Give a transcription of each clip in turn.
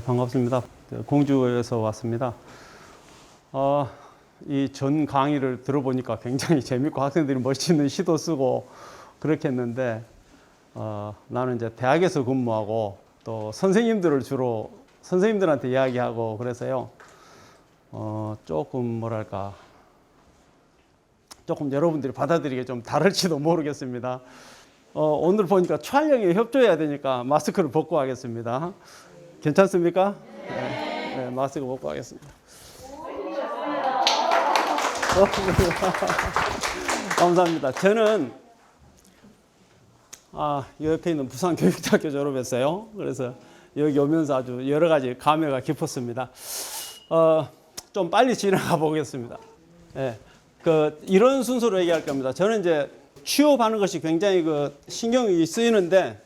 반갑습니다. 공주에서 왔습니다. 이 전 강의를 들어보니까 굉장히 재밌고 학생들이 멋있는 시도 쓰고 그렇게 했는데 나는 이제 대학에서 근무하고 또 선생님들을 주로 선생님들한테 이야기하고 그래서요. 조금 뭐랄까 조금 여러분들이 받아들이기 좀 다를지도 모르겠습니다. 오늘 보니까 촬영에 협조해야 되니까 마스크를 벗고 하겠습니다. 괜찮습니까? 네, 마스크 벗고 하겠습니다. 감사합니다. 저는 옆에 있는 부산교육대학교 졸업했어요. 그래서 여기 오면서 아주 여러 가지 감회가 깊었습니다. 좀 빨리 지나가 보겠습니다. 네, 이런 순서로 얘기할 겁니다. 저는 이제 취업하는 것이 굉장히 신경이 쓰이는데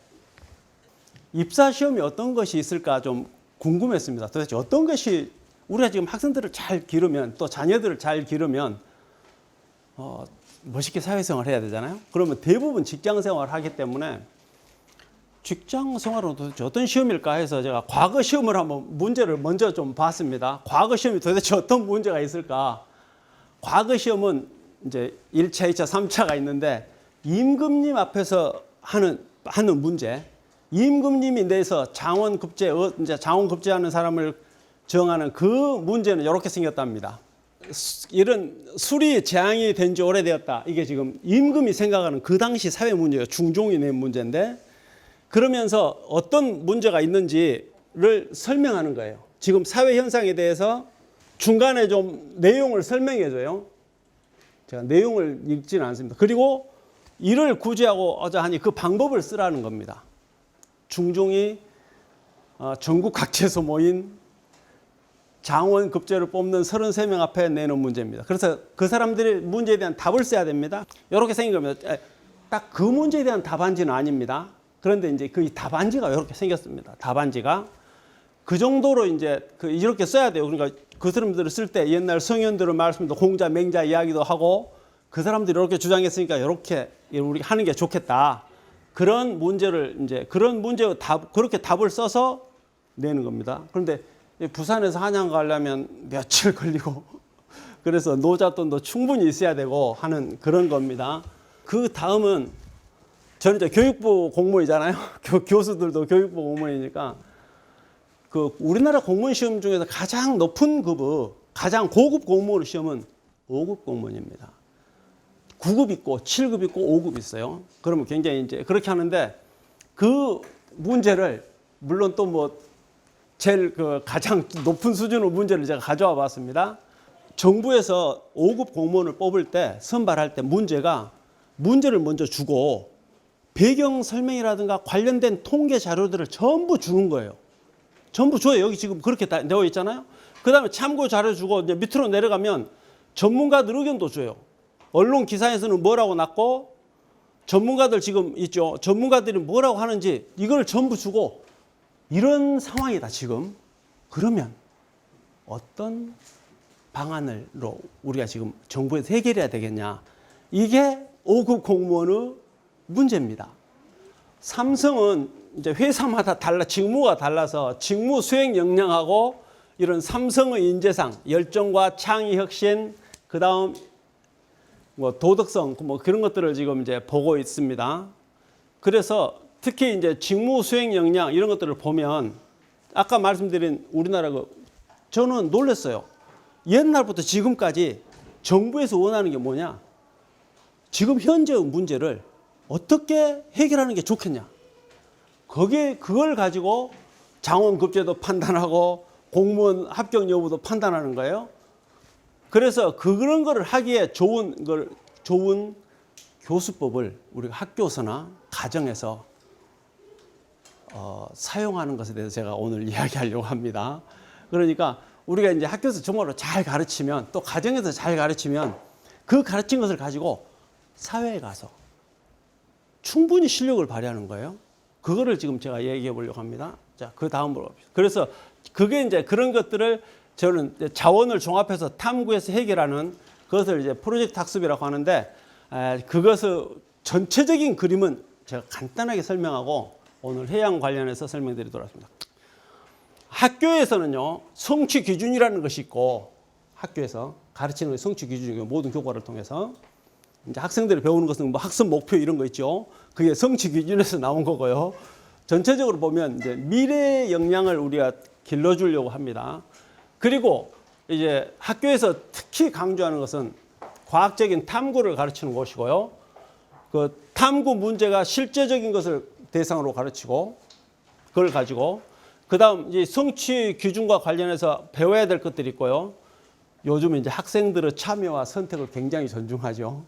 입사 시험이 어떤 것이 있을까 좀 궁금했습니다. 도대체 어떤 것이 우리가 지금 학생들을 잘 기르면 또 자녀들을 잘 기르면 멋있게 사회생활을 해야 되잖아요. 그러면 대부분 직장생활을 하기 때문에 직장생활은 도대체 어떤 시험일까 해서 제가 과거 시험을 한번 문제를 먼저 좀 봤습니다. 과거 시험이 도대체 어떤 문제가 있을까? 과거 시험은 이제 1차, 2차, 3차가 있는데 임금님 앞에서 하는 문제, 임금님이 내서 장원급제, 이제 장원급제하는 사람을 정하는 그 문제는 이렇게 생겼답니다. 이런 수리 재앙이 된 지 오래되었다. 이게 지금 임금이 생각하는 그 당시 사회 문제예요. 중종이 낸 문제인데 그러면서 어떤 문제가 있는지를 설명하는 거예요. 지금 사회 현상에 대해서 중간에 좀 내용을 설명해 줘요. 제가 내용을 읽지는 않습니다. 그리고 이를 구제하고 하니 그 방법을 쓰라는 겁니다. 중종이 전국 각지에서 모인 장원급제를 뽑는 33명 앞에 내놓은 문제입니다. 그래서 그 사람들이 문제에 대한 답을 써야 됩니다. 이렇게 생긴 겁니다. 딱 그 문제에 대한 답안지는 아닙니다. 그런데 이제 그 답안지가 이렇게 생겼습니다. 답안지가 그 정도로 이제 이렇게 써야 돼요. 그러니까 그 사람들을 쓸 때 옛날 성현들의 말씀도 공자, 맹자 이야기도 하고 그 사람들이 이렇게 주장했으니까 이렇게 우리 하는 게 좋겠다. 그런 문제를 이제 그런 문제 그렇게 답을 써서 내는 겁니다. 그런데 부산에서 한양 가려면 며칠 걸리고 그래서 노잣돈도 충분히 있어야 되고 하는 그런 겁니다. 그 다음은 저는 이제 교육부 공무원이잖아요. 교수들도 교육부 공무원이니까 우리나라 공무원 시험 중에서 가장 높은 급의 가장 고급 공무원 시험은 5급 공무원입니다. 9급 있고 7급 있고 5급 있어요. 그러면 굉장히 이제 그렇게 하는데 그 문제를 물론 또 제일 가장 높은 수준의 문제를 제가 가져와 봤습니다. 정부에서 5급 공무원을 뽑을 때 선발할 때 문제를 먼저 주고 배경 설명이라든가 관련된 통계 자료들을 전부 주는 거예요. 전부 줘요. 여기 지금 그렇게 다 되어 있잖아요. 그 다음에 참고 자료 주고 이제 밑으로 내려가면 전문가들 의견도 줘요. 언론 기사에서는 뭐라고 났고 전문가들 지금 있죠. 전문가들이 뭐라고 하는지 이걸 전부 주고 이런 상황이다 지금. 그러면 어떤 방안으로 우리가 지금 정부에서 해결해야 되겠냐. 이게 5급 공무원의 문제입니다. 삼성은 이제 회사마다 직무가 달라서 직무 수행 역량하고 이런 삼성의 인재상, 열정과 창의 혁신, 그 다음 도덕성, 그런 것들을 지금 이제 보고 있습니다. 그래서 특히 이제 직무 수행 역량 이런 것들을 보면 아까 말씀드린 우리나라 저는 놀랐어요. 옛날부터 지금까지 정부에서 원하는 게 뭐냐? 지금 현재의 문제를 어떻게 해결하는 게 좋겠냐? 그걸 가지고 장원급제도 판단하고 공무원 합격 여부도 판단하는 거예요. 그래서 그런 거를 하기에 좋은 교수법을 우리가 학교에서나 가정에서 사용하는 것에 대해서 제가 오늘 이야기하려고 합니다. 그러니까 우리가 이제 학교에서 정말로 잘 가르치면 또 가정에서 잘 가르치면 그 가르친 것을 가지고 사회에 가서 충분히 실력을 발휘하는 거예요. 그거를 지금 제가 얘기해 보려고 합니다. 자, 그 다음으로. 그래서 그게 이제 그런 것들을 저는 자원을 종합해서 탐구해서 해결하는 그것을 이제 프로젝트 학습이라고 하는데 그것의 전체적인 그림은 제가 간단하게 설명하고 오늘 해양 관련해서 설명드리도록 하겠습니다. 학교에서는요, 성취 기준이라는 것이 있고, 학교에서 가르치는 성취 기준이고, 모든 교과를 통해서. 이제 학생들이 배우는 것은 뭐 학습 목표 이런 거 있죠. 그게 성취 기준에서 나온 거고요. 전체적으로 보면 이제 미래 역량을 우리가 길러주려고 합니다. 그리고 이제 학교에서 특히 강조하는 것은 과학적인 탐구를 가르치는 것이고요. 그 탐구 문제가 실제적인 것을 대상으로 가르치고, 그걸 가지고, 그 다음 이제 성취 기준과 관련해서 배워야 될 것들이 있고요. 요즘 이제 학생들의 참여와 선택을 굉장히 존중하죠.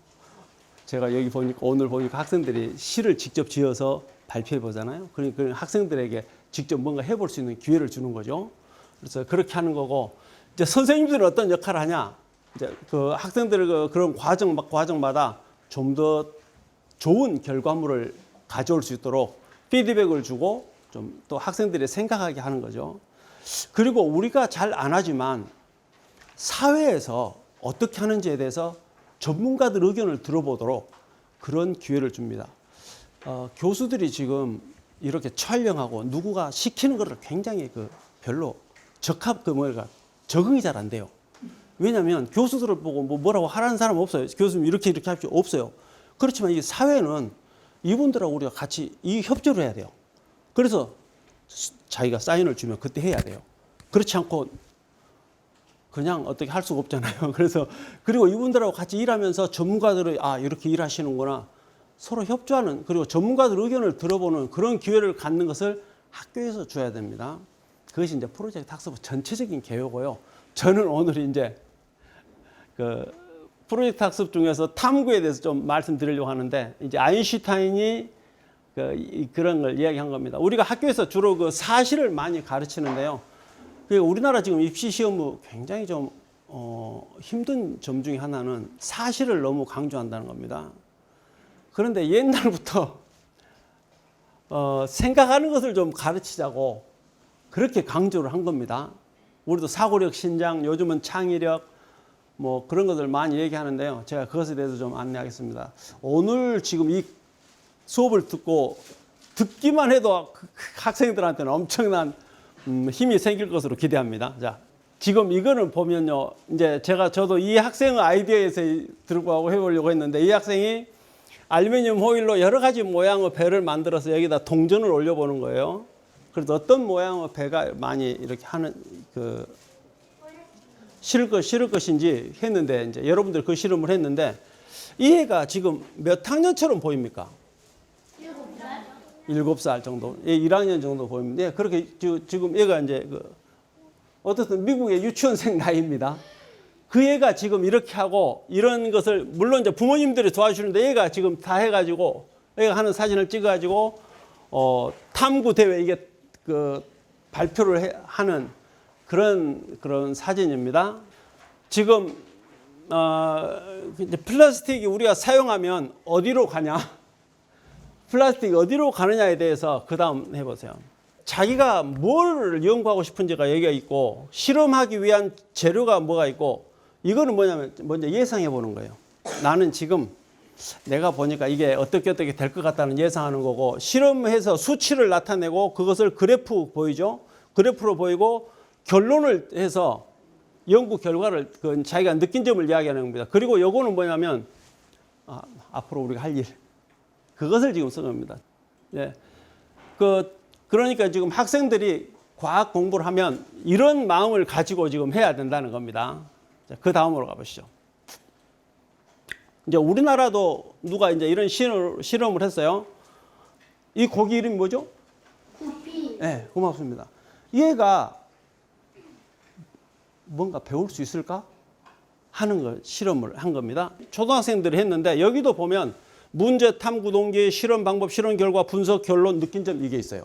제가 여기 보니까, 오늘 보니까 학생들이 시를 직접 지어서 발표해 보잖아요. 그러니까 학생들에게 직접 뭔가 해볼 수 있는 기회를 주는 거죠. 그래서 그렇게 하는 거고, 이제 선생님들은 어떤 역할을 하냐? 이제 그 학생들의 그런 과정마다 좀 더 좋은 결과물을 가져올 수 있도록 피드백을 주고 좀 또 학생들이 생각하게 하는 거죠. 그리고 우리가 잘 안 하지만 사회에서 어떻게 하는지에 대해서 전문가들 의견을 들어보도록 그런 기회를 줍니다. 교수들이 지금 이렇게 촬영하고 누구가 시키는 것을 굉장히 별로 적응이 잘 안 돼요. 왜냐하면 교수들을 보고 뭐라고 하라는 사람 없어요. 교수님 이렇게 합시오. 없어요. 그렇지만 이 사회는 이분들하고 우리가 같이 이 협조를 해야 돼요. 그래서 자기가 사인을 주면 그때 해야 돼요. 그렇지 않고 그냥 어떻게 할 수가 없잖아요. 그래서 그리고 이분들하고 같이 일하면서 전문가들이 이렇게 일하시는구나 서로 협조하는, 그리고 전문가들 의견을 들어보는 그런 기회를 갖는 것을 학교에서 줘야 됩니다. 그것이 이제 프로젝트 학습의 전체적인 개요고요. 저는 오늘 이제 그 프로젝트 학습 중에서 탐구에 대해서 좀 말씀드리려고 하는데, 이제 아인슈타인이 그런 걸 이야기한 겁니다. 우리가 학교에서 주로 그 사실을 많이 가르치는데요. 우리나라 지금 입시 시험이 굉장히 좀 힘든 점 중에 하나는 사실을 너무 강조한다는 겁니다. 그런데 옛날부터 생각하는 것을 좀 가르치자고 그렇게 강조를 한 겁니다. 우리도 사고력 신장, 요즘은 창의력, 뭐 그런 것들 많이 얘기하는데요. 제가 그것에 대해서 좀 안내하겠습니다. 오늘 지금 이 수업을 듣기만 해도 학생들한테는 엄청난 힘이 생길 것으로 기대합니다. 자, 지금 이거는 보면요. 이제 저도 이 학생의 아이디어에서 들고 해보려고 했는데, 이 학생이 알루미늄 호일로 여러 가지 모양의 배를 만들어서 여기다 동전을 올려보는 거예요. 그래서 어떤 모양의 배가 많이 이렇게 하는 실을 것인지 했는데, 이제 여러분들 그 실험을 했는데, 이 애가 지금 몇 학년처럼 보입니까? 7살 정도, 1학년 정도 보입니다. 예, 그렇게 지금 얘가 이제 어떻든 미국의 유치원생 나이입니다. 그 애가 지금 이렇게 하고 이런 것을, 물론 이제 부모님들이 도와주시는데, 얘가 지금 다 해가지고 얘가 하는 사진을 찍어가지고 탐구 대회 이게 발표를 하는 그런 사진입니다. 지금 이제 플라스틱이 우리가 사용하면 어디로 가냐? 플라스틱이 어디로 가느냐에 대해서 그 다음 해보세요. 자기가 뭘 연구하고 싶은지가 여기가 있고, 실험하기 위한 재료가 뭐가 있고, 이거는 뭐냐면 먼저 예상해 보는 거예요. 나는 지금 내가 보니까 이게 어떻게 될 것 같다는 예상하는 거고, 실험해서 수치를 나타내고 그것을 그래프 보이죠? 그래프로 보이고 결론을 해서 연구 결과를 자기가 느낀 점을 이야기하는 겁니다. 그리고 요거는 뭐냐면 앞으로 우리가 할 일, 그것을 지금 쓴 겁니다. 예. 그러니까 지금 학생들이 과학 공부를 하면 이런 마음을 가지고 지금 해야 된다는 겁니다. 자, 그 다음으로 가보시죠. 이제 우리나라도 누가 이제 이런 실험을 했어요. 이 고기 이름이 뭐죠? 구피. 네, 고맙습니다. 얘가 뭔가 배울 수 있을까 하는 걸 실험을 한 겁니다. 초등학생들이 했는데, 여기도 보면 문제, 탐구 동기, 실험 방법, 실험 결과, 분석, 결론, 느낀 점, 이게 있어요.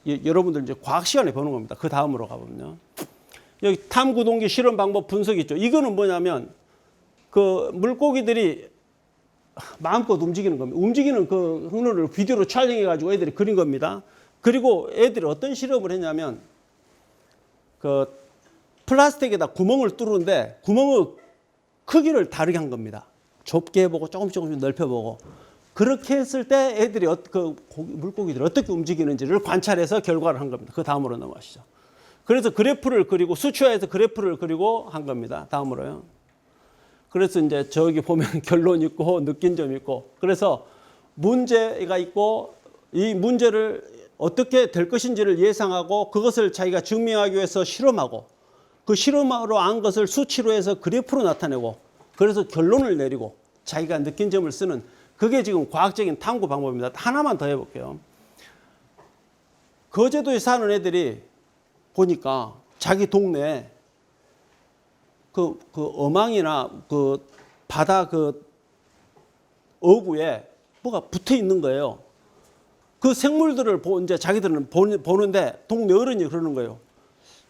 여러분들 이제 과학 시간에 보는 겁니다. 그 다음으로 가보면요. 여기 탐구 동기, 실험 방법, 분석 있죠. 이거는 뭐냐면 물고기들이 마음껏 움직이는 겁니다. 움직이는 그 흥로를 비디오로 촬영해가지고 애들이 그린 겁니다. 그리고 애들이 어떤 실험을 했냐면, 플라스틱에다 구멍을 뚫는데 구멍의 크기를 다르게 한 겁니다. 좁게 해보고 조금씩 넓혀보고. 그렇게 했을 때 애들이 물고기들이 어떻게 움직이는지를 관찰해서 결과를 한 겁니다. 그 다음으로 넘어가시죠. 그래서 그래프를 그리고 수치화해서 그래프를 그리고 한 겁니다. 다음으로요. 그래서 이제 저기 보면 결론 있고 느낀 점 있고, 그래서 문제가 있고 이 문제를 어떻게 될 것인지를 예상하고 그것을 자기가 증명하기 위해서 실험하고, 그 실험으로 안 것을 수치로 해서 그래프로 나타내고, 그래서 결론을 내리고 자기가 느낀 점을 쓰는, 그게 지금 과학적인 탐구 방법입니다. 하나만 더 해볼게요. 거제도에 사는 애들이 보니까 자기 동네에 그 어망이나 그 바다 그 어부에 뭐가 붙어 있는 거예요. 그 생물들을 이제 자기들은 보는데 동네 어른이 그러는 거예요.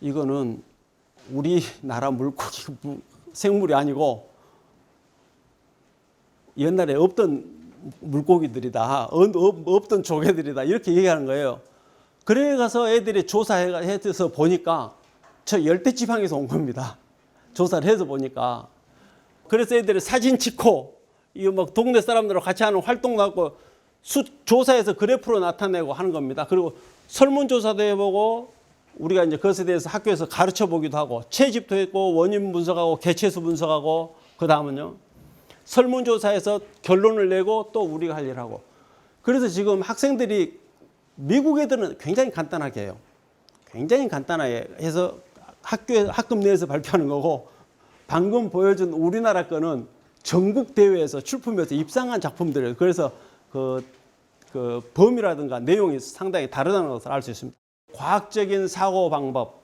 이거는 우리나라 물고기 생물이 아니고 옛날에 없던 물고기들이다, 없던 조개들이다, 이렇게 얘기하는 거예요. 그래 가서 애들이 조사해서 보니까 저 열대지방에서 온 겁니다. 조사를 해서 보니까. 그래서 애들이 사진 찍고 이거 막 동네 사람들하고 같이 하는 활동도 하고 조사해서 그래프로 나타내고 하는 겁니다. 그리고 설문조사도 해보고 우리가 이제 그것에 대해서 학교에서 가르쳐 보기도 하고 채집도 했고 원인 분석하고 개체수 분석하고, 그 다음은요 설문조사에서 결론을 내고 또 우리가 할 일하고. 그래서 지금 학생들이 미국 애들은 굉장히 간단하게 해요. 굉장히 간단하게 해서 학급 내에서 발표하는 거고, 방금 보여준 우리나라 거는 전국 대회에서 출품해서 입상한 작품들이에요. 그래서 그 범위라든가 내용이 상당히 다르다는 것을 알 수 있습니다. 과학적인 사고 방법,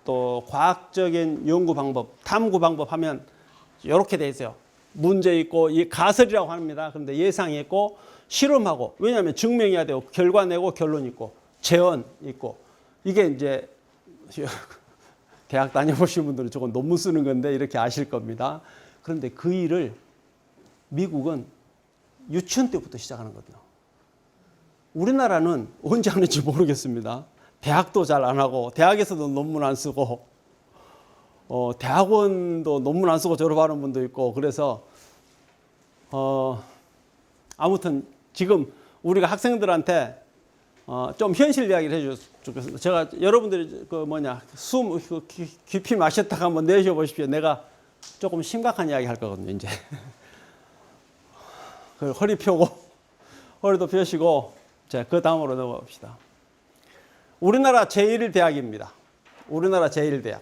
또 과학적인 연구 방법, 탐구 방법 하면 이렇게 돼 있어요. 문제 있고, 이 가설이라고 합니다. 그런데 예상이 있고, 실험하고, 왜냐하면 증명해야 되고, 결과 내고, 결론 있고, 재현 있고. 이게 이제 대학 다녀보신 분들은 조금 논문 쓰는 건데 이렇게 아실 겁니다. 그런데 그 일을 미국은 유치원 때부터 시작하는 거거든요. 우리나라는 언제 하는지 모르겠습니다. 대학도 잘 안 하고, 대학에서도 논문 안 쓰고, 대학원도 논문 안 쓰고 졸업하는 분도 있고, 그래서 아무튼 지금 우리가 학생들한테 좀 현실 이야기를 해주셨으면 좋겠습니다. 제가 여러분들이 숨 깊이 마셨다가 한번 내쉬어 보십시오. 내가 조금 심각한 이야기 할 거거든요, 이제. 허리 펴고, 허리도 펴시고, 자, 그 다음으로 넘어가 봅시다. 우리나라 제1대학입니다. 우리나라 제1대학.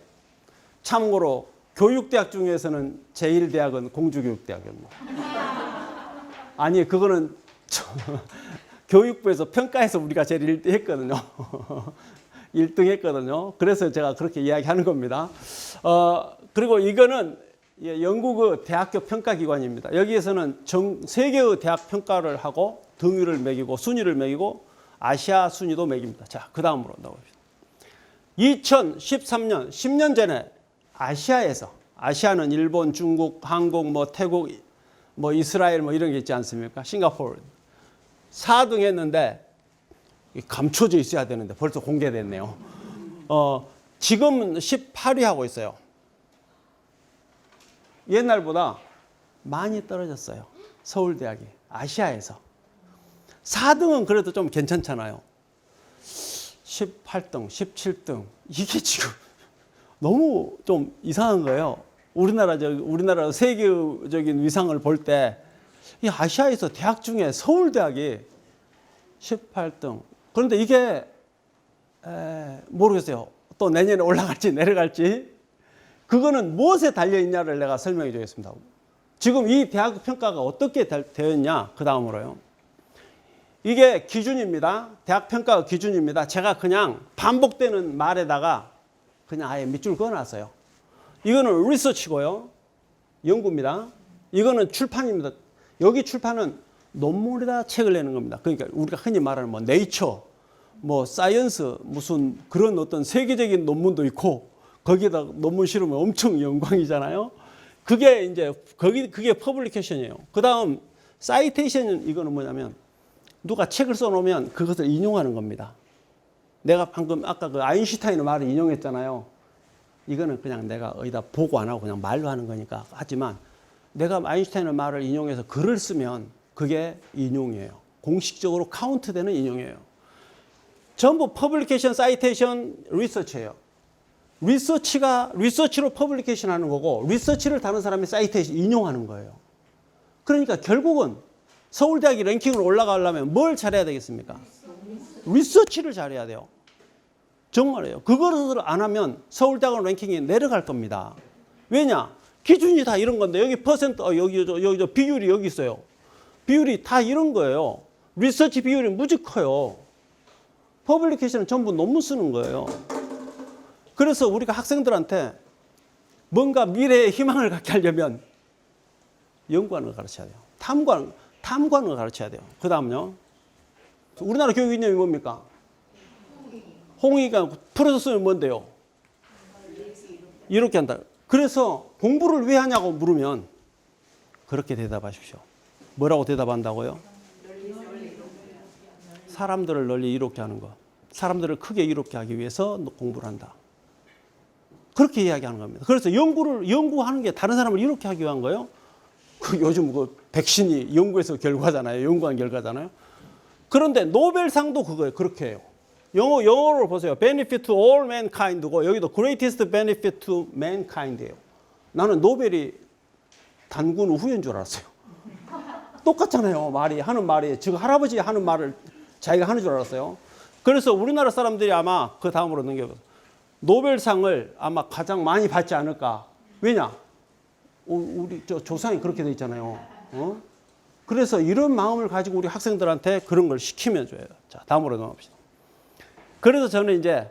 참고로 교육대학 중에서는 제1대학은 공주교육대학입니다. 아니, 그거는 교육부에서 평가해서 우리가 제일 1등 했거든요. 1등 했거든요. 그래서 제가 그렇게 이야기하는 겁니다. 그리고 이거는 영국의 대학교 평가기관입니다. 여기에서는 세 개의 대학 평가를 하고 등위를 매기고 순위를 매기고 아시아 순위도 매깁니다. 자, 그 다음으로 나옵니다. 2013년, 10년 전에 아시아는 일본, 중국, 한국, 태국, 이스라엘 이런 게 있지 않습니까? 싱가포르. 4등 했는데 감춰져 있어야 되는데 벌써 공개됐네요. 지금은 18위 하고 있어요. 옛날보다 많이 떨어졌어요. 서울대학이 아시아에서. 4등은 그래도 좀 괜찮잖아요. 18등, 17등 이게 지금 너무 좀 이상한 거예요. 우리나라 세계적인 위상을 볼 때 이 아시아에서 대학 중에 서울대학이 18등. 그런데 이게 모르겠어요. 또 내년에 올라갈지 내려갈지. 그거는 무엇에 달려있냐를 내가 설명해 주겠습니다. 지금 이 대학 평가가 어떻게 되었냐, 그 다음으로요. 이게 기준입니다. 대학 평가 기준입니다. 제가 그냥 반복되는 말에다가 그냥 아예 밑줄 그어놨어요. 이거는 리서치고요. 연구입니다. 이거는 출판입니다. 여기 출판은 논문에다 책을 내는 겁니다. 그러니까 우리가 흔히 말하는 네이처, 사이언스, 무슨 그런 어떤 세계적인 논문도 있고, 거기에다 논문 실으면 엄청 영광이잖아요. 그게 퍼블리케이션이에요. 그 다음, 사이테이션, 이거는 뭐냐면, 누가 책을 써놓으면 그것을 인용하는 겁니다. 내가 방금 아까 그 아인슈타인의 말을 인용했잖아요. 이거는 그냥 내가 어디다 보고 안 하고 그냥 말로 하는 거니까. 하지만 내가 아인슈타인의 말을 인용해서 글을 쓰면 그게 인용이에요. 공식적으로 카운트되는 인용이에요. 전부 퍼블리케이션, 사이테이션, 리서치예요. 리서치로 퍼블리케이션 하는 거고, 리서치를 다른 사람이 사이테이션 인용하는 거예요. 그러니까 결국은 서울대학이 랭킹으로 올라가려면 뭘 잘해야 되겠습니까? 리서치를 잘해야 돼요. 정말이에요. 그거를 안 하면 서울대학원 랭킹이 내려갈 겁니다. 왜냐? 기준이 다 이런 건데, 여기 퍼센트, 여기 비율이 여기 있어요. 비율이 다 이런 거예요. 리서치 비율이 무지 커요. 퍼블리케이션은 전부 논문 쓰는 거예요. 그래서 우리가 학생들한테 뭔가 미래의 희망을 갖게 하려면 연구하는 걸 가르쳐야 돼요. 탐구하는 걸 가르쳐야 돼요. 그 다음요. 우리나라 교육 이념이 뭡니까? 홍익이가 풀어서 쓰면 뭔데요? 이렇게 한다. 그래서 공부를 왜 하냐고 물으면 그렇게 대답하십시오. 뭐라고 대답한다고요? 사람들을 널리 이롭게 하는 것. 사람들을 크게 이롭게 하기 위해서 공부를 한다. 그렇게 이야기하는 겁니다. 그래서 연구하는 게 다른 사람을 이롭게 하기 위한 거예요. 요즘 백신이 연구에서 결과잖아요. 연구한 결과잖아요. 그런데 노벨상도 그거예요. 그렇게 해요. 영어로 보세요. benefit to all mankind고 여기도 greatest benefit to mankind예요. 나는 노벨이 단군 후예인 줄 알았어요. 똑같잖아요. 하는 말이 지금 할아버지 하는 말을 자기가 하는 줄 알았어요. 그래서 우리나라 사람들이 아마 그 다음으로 넘겨보세요. 노벨상을 아마 가장 많이 받지 않을까. 왜냐? 우리 조상이 그렇게 돼 있잖아요. 그래서 이런 마음을 가지고 우리 학생들한테 그런 걸 시키면 줘요. 자, 다음으로 넘어갑시다. 그래서 저는 이제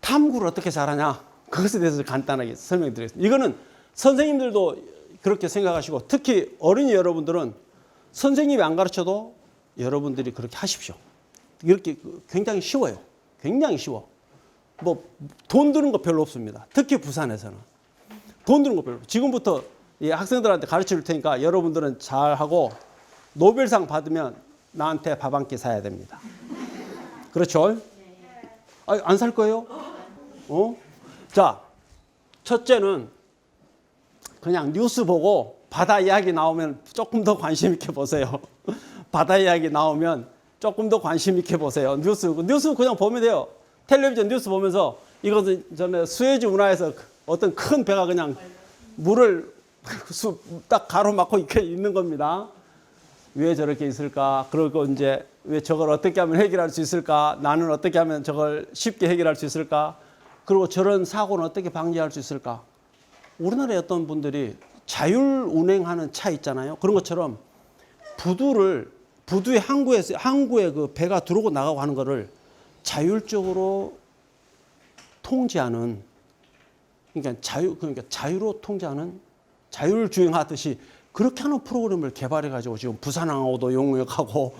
탐구를 어떻게 잘하냐. 그것에 대해서 간단하게 설명드리겠습니다. 이거는 선생님들도 그렇게 생각하시고 특히 어린이 여러분들은 선생님이 안 가르쳐도 여러분들이 그렇게 하십시오. 이렇게 굉장히 쉬워요. 굉장히 쉬워. 돈 드는 거 별로 없습니다. 특히 부산에서는. 돈 드는 거 별로 없어요. 지금부터 이 학생들한테 가르쳐 줄 테니까 여러분들은 잘하고 노벨상 받으면 나한테 밥 한 끼 사야 됩니다. 그렇죠? 안 살 거예요? 자, 첫째는 그냥 뉴스 보고 바다 이야기 나오면 조금 더 관심 있게 보세요. 바다 이야기 나오면 조금 더 관심 있게 보세요. 뉴스 그냥 보면 돼요. 텔레비전 뉴스 보면서 이것은 전에 수에즈 운하에서 어떤 큰 배가 그냥 물을 딱 가로막고 이렇게 있는 겁니다. 왜 저렇게 있을까? 그리고 이제 왜 저걸 어떻게 하면 해결할 수 있을까? 나는 어떻게 하면 저걸 쉽게 해결할 수 있을까? 그리고 저런 사고는 어떻게 방지할 수 있을까? 우리나라의 어떤 분들이 자율 운행하는 차 있잖아요. 그런 것처럼 부두의 항구에 그 배가 들어오고 나가고 하는 거를 자율적으로 통제하는, 그러니까 자유로 통제하는, 자율 주행하듯이 그렇게 하는 프로그램을 개발해 가지고 지금 부산항하고도 용역하고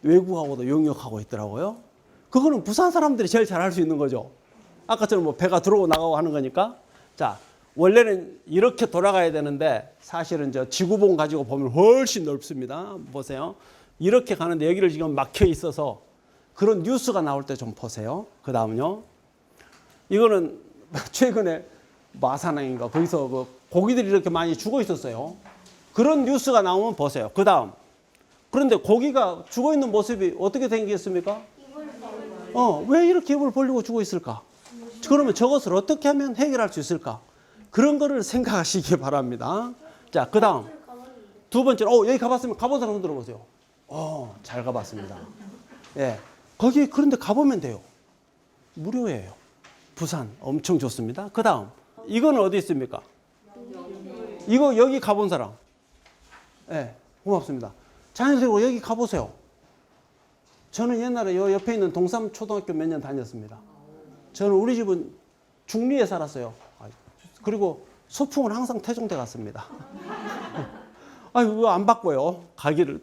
외국하고도 용역하고 있더라고요. 그거는 부산 사람들이 제일 잘 할 수 있는 거죠. 아까처럼 배가 들어오고 나가고 하는 거니까. 자, 원래는 이렇게 돌아가야 되는데 사실은 저 지구본 가지고 보면 훨씬 넓습니다. 보세요. 이렇게 가는데 여기를 지금 막혀 있어서 그런 뉴스가 나올 때 좀 보세요. 그 다음요. 이거는 최근에 마산항인가 거기서 고기들이 이렇게 많이 죽어 있었어요. 그런 뉴스가 나오면 보세요. 그 다음. 그런데 고기가 죽어 있는 모습이 어떻게 생겼습니까? 왜 이렇게 입을 벌리고 죽어 있을까? 그러면 저것을 어떻게 하면 해결할 수 있을까? 그런 거를 생각하시기 바랍니다. 자, 그 다음. 두 번째로, 여기 가봤으면 가본 사람 흔들어 보세요. 잘 가봤습니다. 예. 거기 그런데 가보면 돼요. 무료예요. 부산 엄청 좋습니다. 그 다음. 이거는 어디 있습니까? 이거 여기 가본 사람. 예. 고맙습니다. 자연스럽게 여기 가보세요. 저는 옛날에 요 옆에 있는 동삼초등학교 몇 년 다녔습니다. 저는 우리 집은 중리에 살았어요. 그리고 소풍은 항상 태종대 갔습니다. 왜 안 바꿔요? 가기를.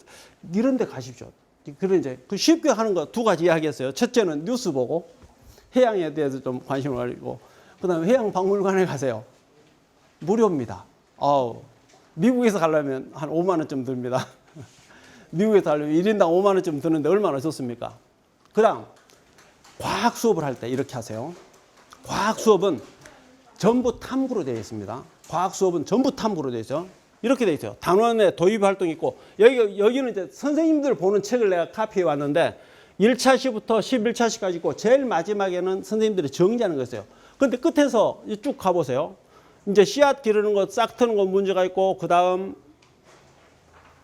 이런 데 가십시오. 그래 이제 쉽게 하는 거 두 가지 이야기했어요. 첫째는 뉴스 보고 해양에 대해서 좀 관심을 가지고, 그다음에 해양 박물관에 가세요. 무료입니다. 미국에서 가려면 한 5만 원쯤 듭니다. 미국에서 가려면 1인당 5만 원쯤 드는데 얼마나 좋습니까? 그다음 과학 수업을 할 때 이렇게 하세요. 과학 수업은 전부 탐구로 되어 있습니다. 과학 수업은 전부 탐구로 되어 있죠. 이렇게 돼 있어요. 단원의 도입 활동이 있고, 여기는 이제 선생님들 보는 책을 내가 카피해 왔는데, 1차 시부터 11차 시까지 있고, 제일 마지막에는 선생님들이 정리하는 거였어요. 근데 끝에서 쭉 가보세요. 이제 씨앗 기르는 거, 싹 트는 거 문제가 있고, 그 다음,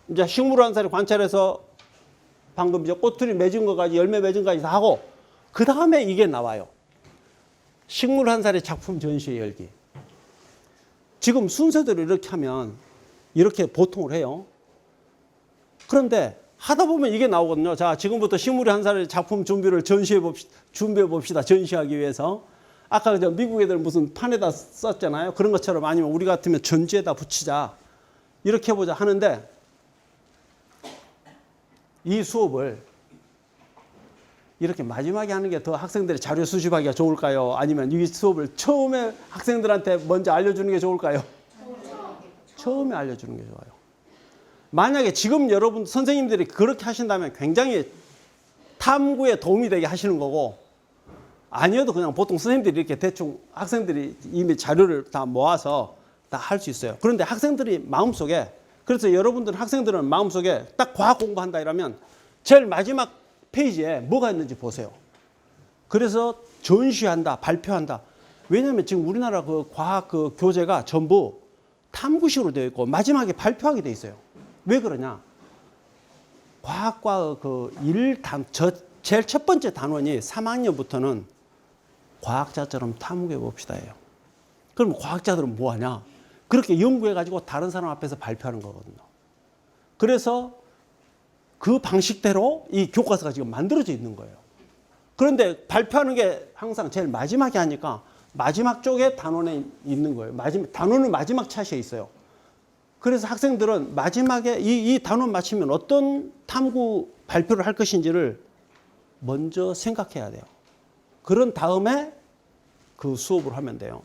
이제 식물 한 살을 관찰해서 방금 이제 꼬투리 맺은 거까지, 열매 맺은 거까지 다 하고, 그 다음에 이게 나와요. 식물 한 살의 작품 전시회 열기. 지금 순서대로 이렇게 하면 이렇게 보통을 해요. 그런데 하다 보면 이게 나오거든요. 자, 지금부터 식물 한 살의 작품 준비를 준비해 봅시다. 전시하기 위해서. 아까 저 미국 애들 무슨 판에다 썼잖아요. 그런 것처럼 아니면 우리 같으면 전지에다 붙이자. 이렇게 해보자 하는데 이 수업을 이렇게 마지막에 하는 게 더 학생들이 자료 수집하기가 좋을까요? 아니면 이 수업을 처음에 학생들한테 먼저 알려주는 게 좋을까요? 처음에 알려주는 게 좋아요. 만약에 지금 여러분 선생님들이 그렇게 하신다면 굉장히 탐구에 도움이 되게 하시는 거고, 아니어도 그냥 보통 선생님들이 이렇게 대충 학생들이 이미 자료를 다 모아서 다 할 수 있어요. 그런데 학생들이 마음속에, 그래서 여러분들 학생들은 마음속에 딱 과학 공부한다 이러면 제일 마지막 페이지에 뭐가 있는지 보세요. 그래서 전시한다, 발표한다. 왜냐하면 지금 우리나라 그 과학 그 교재가 전부 탐구식으로 되어 있고 마지막에 발표하게 되어 있어요. 왜 그러냐? 과학과 제일 첫 번째 단원이 3학년부터는 과학자처럼 탐구해 봅시다예요. 그럼 과학자들은 뭐 하냐? 그렇게 연구해 가지고 다른 사람 앞에서 발표하는 거거든요. 그래서 그 방식대로 이 교과서가 지금 만들어져 있는 거예요. 그런데 발표하는 게 항상 제일 마지막에 하니까 마지막 쪽에 단원에 있는 거예요. 단원은 마지막 차시에 있어요. 그래서 학생들은 마지막에 이 단원 마치면 어떤 탐구 발표를 할 것인지를 먼저 생각해야 돼요. 그런 다음에 그 수업을 하면 돼요.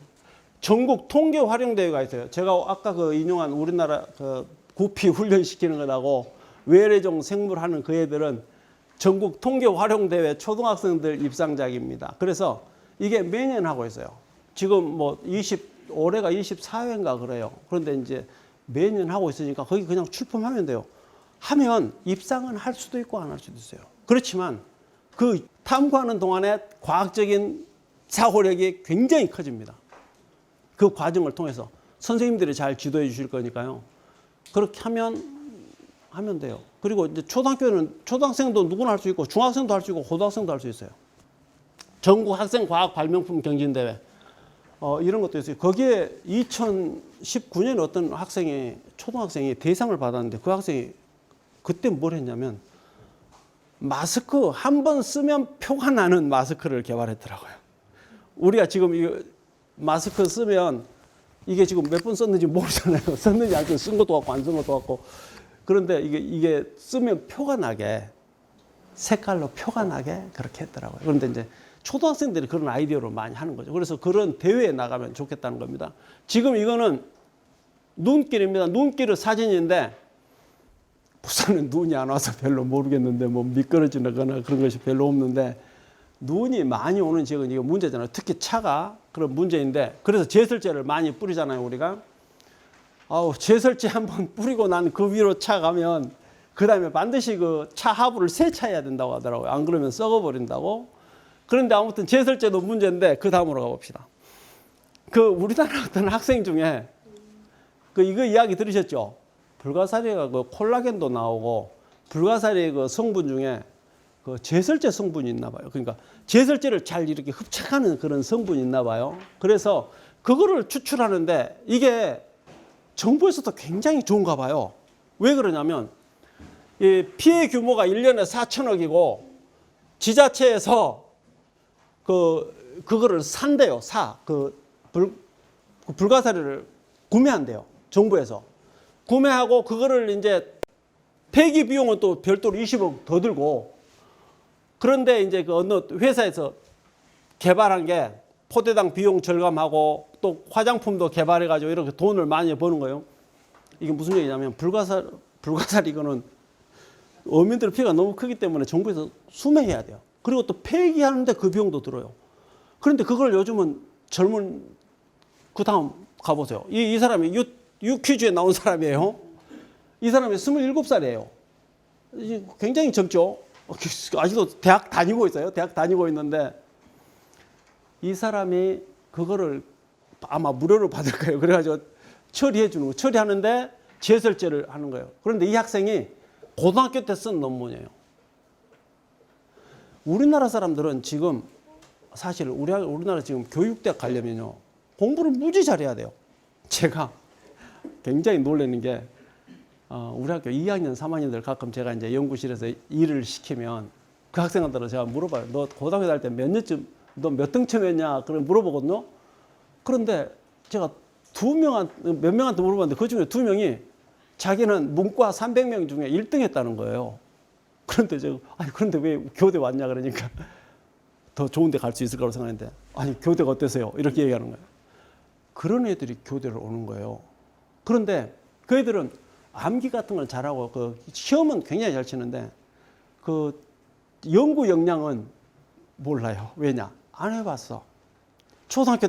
전국 통계 활용 대회가 있어요. 제가 아까 그 인용한 우리나라 그 구피 훈련시키는 거라고 외래종 생물하는 그 애들은 전국 통계 활용 대회 초등학생들 입상작입니다. 그래서 이게 매년 하고 있어요. 지금 뭐 올해가 24회인가 그래요. 그런데 이제 매년 하고 있으니까 거기 그냥 출품하면 돼요. 하면 입상은 할 수도 있고 안 할 수도 있어요. 그렇지만 그 탐구하는 동안에 과학적인 사고력이 굉장히 커집니다. 그 과정을 통해서 선생님들이 잘 지도해 주실 거니까요. 그렇게 하면 돼요. 그리고 이제 초등학생도 누구나 할 수 있고 중학생도 할 수 있고 고등학생도 할 수 있어요. 전국 학생 과학 발명품 경진대회 이런 것도 있어요. 거기에 2019년에 어떤 초등학생이 대상을 받았는데 그 학생이 그때 뭘 했냐면 마스크 한 번 쓰면 표가 나는 마스크를 개발했더라고요. 우리가 지금 이 마스크 쓰면 이게 지금 몇 번 썼는지 모르잖아요. 썼는지 안 쓴 것도 같고 안 쓴 것도 같고. 그런데 이게 쓰면 표가 나게, 색깔로 표가 나게 그렇게 했더라고요. 그런데 이제 초등학생들이 그런 아이디어로 많이 하는 거죠. 그래서 그런 대회에 나가면 좋겠다는 겁니다. 지금 이거는 눈길입니다. 눈길은 사진인데 부산은 눈이 안 와서 별로 모르겠는데 뭐 미끄러지거나 그런 것이 별로 없는데 눈이 많이 오는 지역은 이거 문제잖아요. 특히 차가 그런 문제인데 그래서 제설제를 많이 뿌리잖아요, 우리가. 제설제 한번 뿌리고 난 그 위로 차 가면 그 다음에 반드시 그 차 하부를 세차해야 된다고 하더라고요. 안 그러면 썩어버린다고. 그런데 아무튼 제설제도 문제인데 그 다음으로 가봅시다. 그 우리나라 어떤 학생 중에 이거 이야기 들으셨죠? 불가사리가 그 콜라겐도 나오고 불가사리의 그 성분 중에 그 제설제 성분이 있나 봐요. 그러니까 제설제를 잘 이렇게 흡착하는 그런 성분이 있나 봐요. 그래서 그거를 추출하는데 이게 정부에서도 굉장히 좋은가 봐요. 왜 그러냐면 이 피해 규모가 1년에 4천억이고 지자체에서 그거를 산대요. 불가사리를 구매한대요. 정부에서. 구매하고 그거를 이제 폐기 비용은 또 별도로 20억 더 들고 그런데 이제 그 어느 회사에서 개발한 게 포대당 비용 절감하고 또 화장품도 개발해가지고 이렇게 돈을 많이 버는 거예요. 이게 무슨 얘기냐면 불가사리 이거는 어민들 피해가 너무 크기 때문에 정부에서 수매해야 돼요. 그리고 또 폐기하는데 그 비용도 들어요. 그런데 그걸 요즘은 그 다음 가보세요. 이 사람이 퀴즈에 나온 사람이에요. 이 사람이 27살이에요. 굉장히 젊죠. 아직도 대학 다니고 있어요. 대학 다니고 있는데 이 사람이 그거를 아마 무료로 받을 거예요. 그래가지고 처리해 주는 거. 처리하는데 제설제를 하는 거예요. 그런데 이 학생이 고등학교 때 쓴 논문이에요. 우리나라 사람들은 지금 사실 우리나라 지금 교육대학 가려면요. 공부를 무지 잘해야 돼요. 제가 굉장히 놀라는 게 우리 학교 2학년, 3학년들 가끔 제가 이제 연구실에서 일을 시키면 그 학생들은 제가 물어봐요. 너 고등학교 다닐 때 몇 년쯤, 너 몇 등쯤했냐? 그걸 물어보거든요. 그런데 제가 몇 명한테 물어봤는데 그 중에 2명이 자기는 문과 300명 중에 1등 했다는 거예요. 그런데 제가, 아니, 그런데 왜 교대 왔냐? 그러니까 더 좋은 데 갈 수 있을 거라고 생각했는데, 아니, 교대가 어때서요? 이렇게 얘기하는 거예요. 그런 애들이 교대를 오는 거예요. 그런데 그 애들은 암기 같은 걸 잘하고 그 시험은 굉장히 잘 치는데 그 연구 역량은 몰라요. 왜냐? 안 해봤어. 초등학교